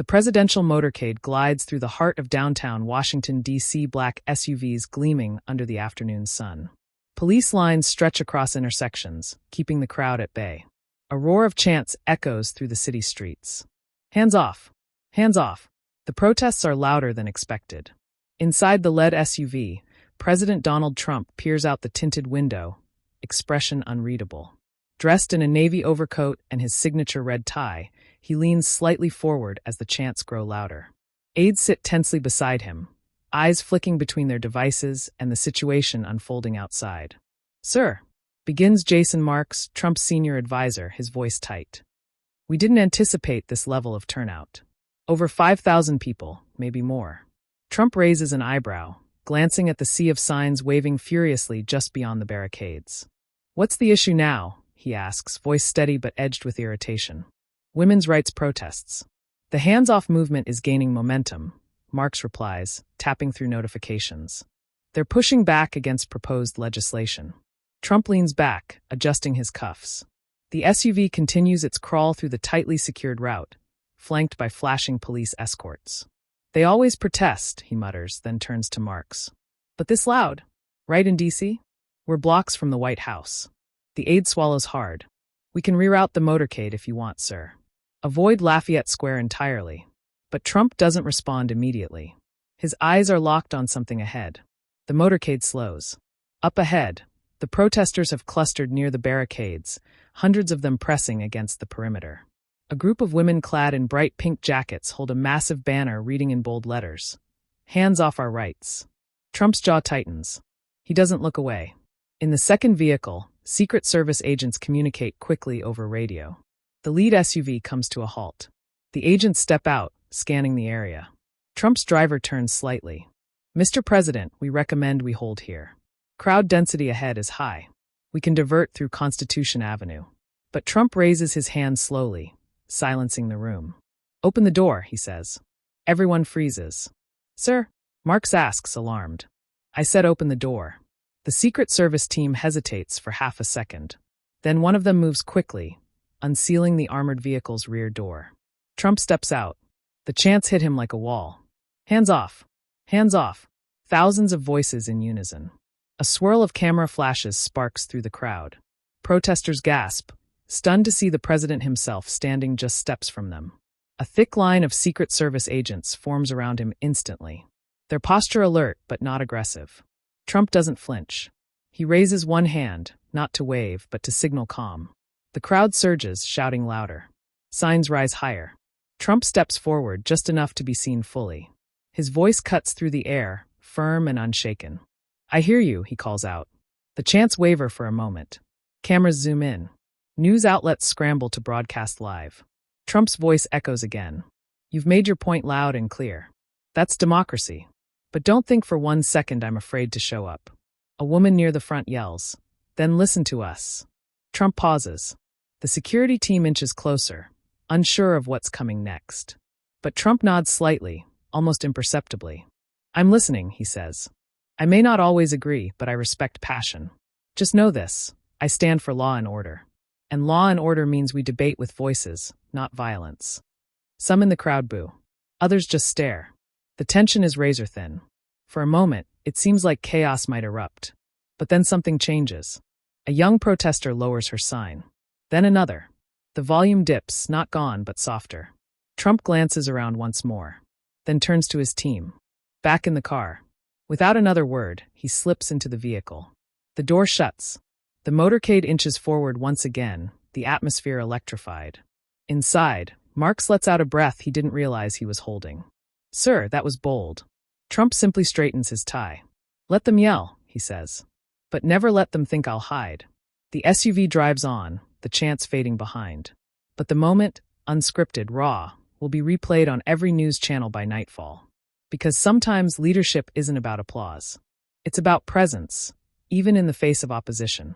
The presidential motorcade glides through the heart of downtown Washington, D.C., black SUVs gleaming under the afternoon sun. Police lines stretch across intersections, keeping the crowd at bay. A roar of chants echoes through the city streets. Hands off! Hands off! The protests are louder than expected. Inside the lead SUV, President Donald Trump peers out the tinted window, expression unreadable. Dressed in a navy overcoat and his signature red tie, he leans slightly forward as the chants grow louder. Aides sit tensely beside him, eyes flicking between their devices and the situation unfolding outside. "Sir," begins Jason Marks, Trump's senior advisor, his voice tight. "We didn't anticipate this level of turnout. Over 5,000 people, maybe more." Trump raises an eyebrow, glancing at the sea of signs waving furiously just beyond the barricades. "What's the issue now?" he asks, voice steady but edged with irritation. "Women's rights protests." "The hands-off movement is gaining momentum," Marks replies, tapping through notifications. "They're pushing back against proposed legislation." Trump leans back, adjusting his cuffs. The SUV continues its crawl through the tightly secured route, flanked by flashing police escorts. "They always protest," he mutters, then turns to Marks. "But this loud? Right in D.C.? We're blocks from the White House." The aide swallows hard. "We can reroute the motorcade if you want, sir. Avoid Lafayette Square entirely." But Trump doesn't respond immediately. His eyes are locked on something ahead. The motorcade slows. Up ahead, the protesters have clustered near the barricades, hundreds of them pressing against the perimeter. A group of women clad in bright pink jackets hold a massive banner reading in bold letters, "Hands off our rights." Trump's jaw tightens. He doesn't look away. In the second vehicle, Secret Service agents communicate quickly over radio. The lead SUV comes to a halt. The agents step out, scanning the area. Trump's driver turns slightly. "Mr. President, we recommend we hold here. Crowd density ahead is high. We can divert through Constitution Avenue." But Trump raises his hand slowly, silencing the room. "Open the door," he says. Everyone freezes. "Sir?" Marks asks, alarmed. "I said open the door." The Secret Service team hesitates for half a second. Then one of them moves quickly, unsealing the armored vehicle's rear door. Trump steps out. The chants hit him like a wall. "Hands off! Hands off!" Thousands of voices in unison. A swirl of camera flashes sparks through the crowd. Protesters gasp, stunned to see the president himself standing just steps from them. A thick line of Secret Service agents forms around him instantly. Their posture alert but not aggressive. Trump doesn't flinch. He raises one hand, not to wave, but to signal calm. The crowd surges, shouting louder. Signs rise higher. Trump steps forward just enough to be seen fully. His voice cuts through the air, firm and unshaken. "I hear you," he calls out. The chants waver for a moment. Cameras zoom in. News outlets scramble to broadcast live. Trump's voice echoes again. "You've made your point loud and clear. That's democracy. But don't think for 1 second I'm afraid to show up." A woman near the front yells, "Then listen to us." Trump pauses. The security team inches closer, unsure of what's coming next. But Trump nods slightly, almost imperceptibly. "I'm listening," he says. "I may not always agree, but I respect passion. Just know this, I stand for law and order. And law and order means we debate with voices, not violence." Some in the crowd boo. Others just stare. The tension is razor thin. For a moment, it seems like chaos might erupt. But then something changes. A young protester lowers her sign. Then another. The volume dips, not gone, but softer. Trump glances around once more, then turns to his team. Back in the car. Without another word, he slips into the vehicle. The door shuts. The motorcade inches forward once again, the atmosphere electrified. Inside, Marks lets out a breath he didn't realize he was holding. "Sir, that was bold." Trump simply straightens his tie. "Let them yell," he says. "But never let them think I'll hide." The SUV drives on, the chants fading behind. But the moment, unscripted, raw, will be replayed on every news channel by nightfall. Because sometimes leadership isn't about applause. It's about presence, even in the face of opposition.